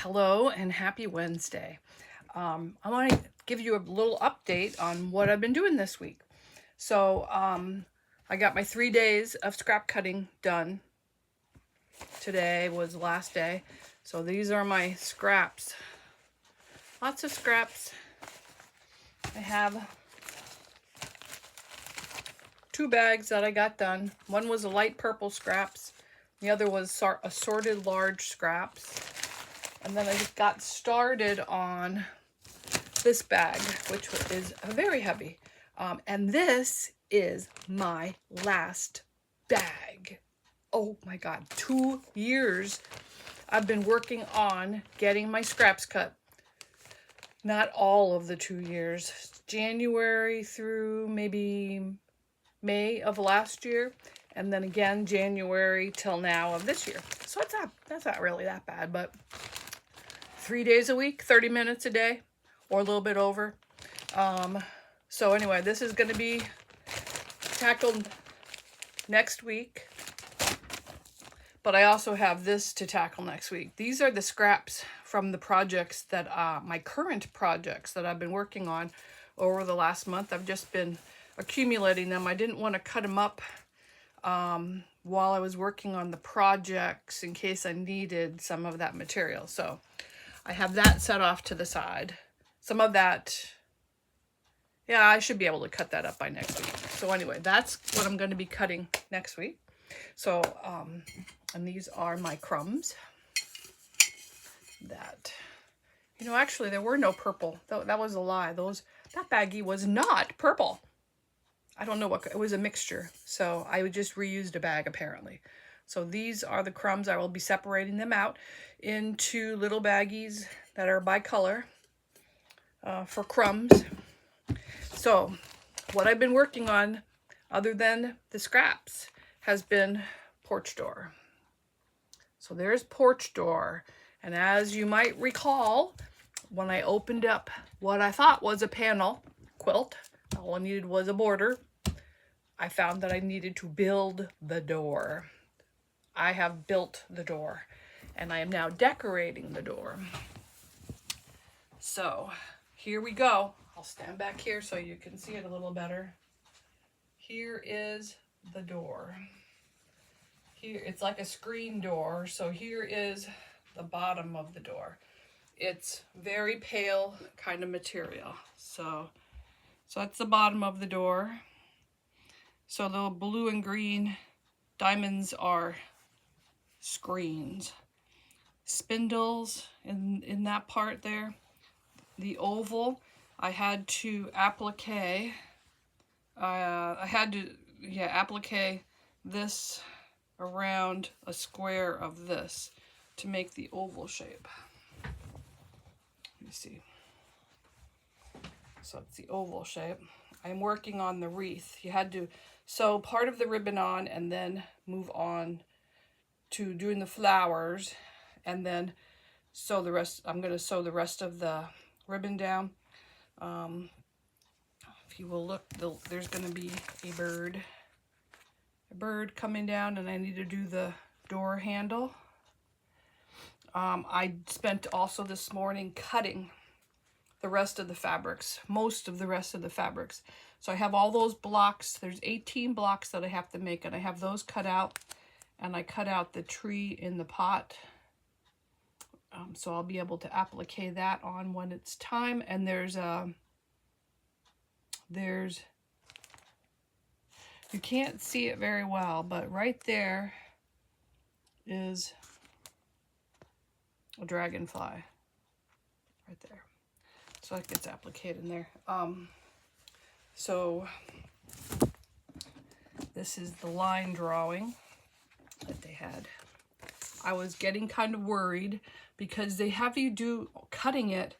Hello and happy Wednesday. I want to give you a little update on what I've been doing this week. So I got my 3 days of scrap cutting done. Today was the last day. So these are my scraps. Lots of scraps. I have 2 bags that I got done. One was a light purple scraps. The other was assorted large scraps. And then I just got started on this bag, which is very heavy. And this is my last bag. Oh my God, 2 years I've been working on getting my scraps cut. Not all of the 2 years. January through maybe May of last year. And then again, January till now of this year. So that's not really that bad, but 3 days a week, 30 minutes a day, or a little bit over. So anyway, this is going to be tackled next week. But I also have this to tackle next week. These are the scraps from the projects that, my current projects that I've been working on over the last month. I've just been accumulating them. I didn't want to cut them up while I was working on the projects in case I needed some of that material. So I have that set off to the side. Some of that, yeah, I should be able to cut that up by next week. So anyway, that's what I'm going to be cutting next week. So, and these are my crumbs that, actually there were no purple. That was a lie. That baggie was not purple. I don't know what, it was a mixture. So I just reused a bag apparently. So these are the crumbs. I will be separating them out into little baggies that are by color for crumbs. So what I've been working on, other than the scraps, has been Porch Door. So there's Porch Door. And as you might recall, when I opened up what I thought was a panel quilt, all I needed was a border, I found that I needed to build the door. I have built the door, and I am now decorating the door. So here we go. I'll stand back here so you can see it a little better. Here is the door. Here, it's like a screen door. So here is the bottom of the door. It's very pale kind of material. So that's the bottom of the door. So the blue and green diamonds are screens. Spindles in that part there. The oval, I had to applique. Applique this around a square of this to make the oval shape. Let me see. So it's the oval shape. I'm working on the wreath. You had to sew part of the ribbon on and then move on to doing the flowers, and then sew the rest. I'm going to sew the rest of the ribbon down. If you will look, there's going to be a bird coming down, and I need to do the door handle. I spent also this morning cutting the rest of the fabrics, most of the rest of the fabrics. So I have all those blocks. There's 18 blocks that I have to make, and I have those cut out. And I cut out the tree in the pot. So I'll be able to applique that on when it's time. And there's you can't see it very well, but right there is a dragonfly right there. So that gets appliqued in there. So this is the line drawing that they had. I was getting kind of worried because they have you do cutting it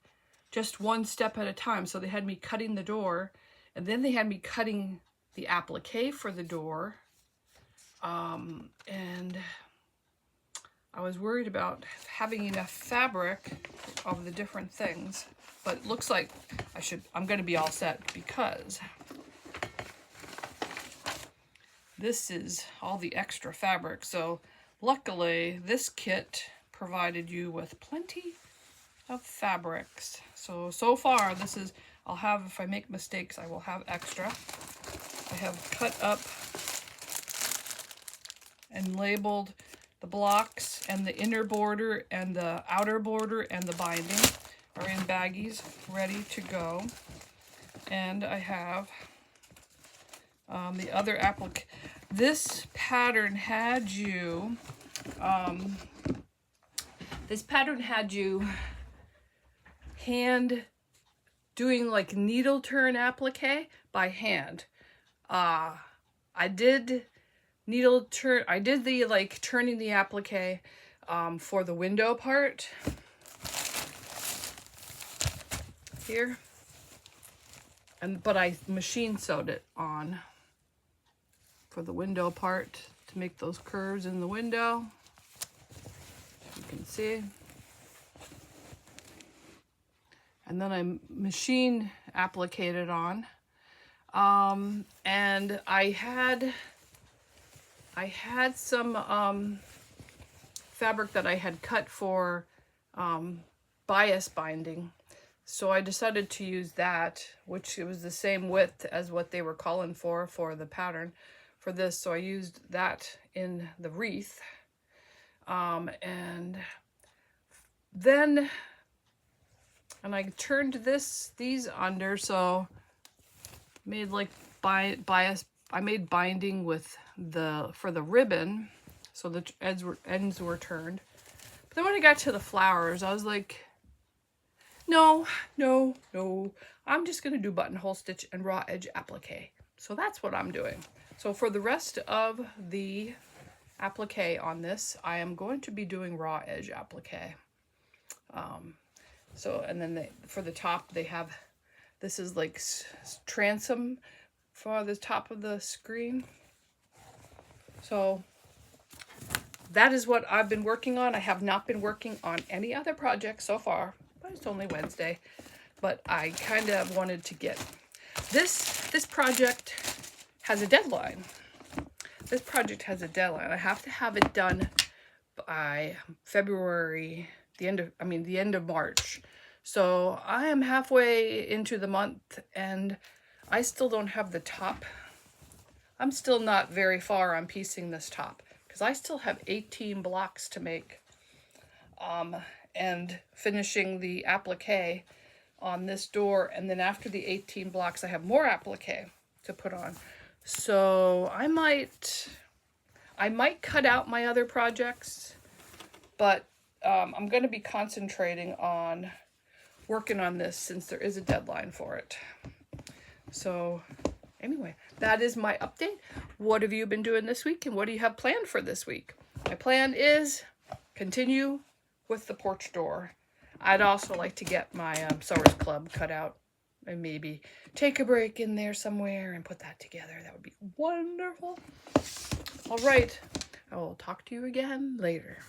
just one step at a time. So they had me cutting the door, and then they had me cutting the applique for the door. And I was worried about having enough fabric of the different things, but it looks like I'm going to be all set because this is all the extra fabric. So luckily this kit provided you with plenty of fabrics. So far, this is, I'll have, if I make mistakes, I will have extra. I have cut up and labeled the blocks, and the inner border and the outer border and the binding are in baggies ready to go. And I have the other applique. This pattern had you hand doing like needle turn applique by hand. I did needle turn, I did the like turning the applique for the window part here, but I machine sewed it on for the window part to make those curves in the window. You can see. And then I machine appliqued it on. And I had some fabric that I had cut for bias binding. So I decided to use that, which it was the same width as what they were calling for the pattern for this. So I used that in the wreath. And then, and I turned these under, so made like bias. I made binding with for the ribbon, so the ends were turned. But then when I got to the flowers, I was like, no, I'm just gonna do buttonhole stitch and raw edge applique. So that's what I'm doing. So for the rest of the applique on this, I am going to be doing raw edge applique. So, and then for the top, they have, this is like transom for the top of the screen. So that is what I've been working on. I have not been working on any other projects so far, but it's only Wednesday. But I kind of wanted to get this project has a deadline. This project has a deadline. I have to have it done by February, the end of March. So I am halfway into the month and I still don't have the top. I'm still not very far on piecing this top because I still have 18 blocks to make. And finishing the applique on this door, and then after the 18 blocks I have more applique to put on. So I might cut out my other projects, but I'm going to be concentrating on working on this since there is a deadline for it. So anyway, that is my update. What have you been doing this week, and what do you have planned for this week? My plan is continue with the porch door. I'd also like to get my Sewers Club cut out and maybe take a break in there somewhere and put that together. That would be wonderful. All right, I will talk to you again later.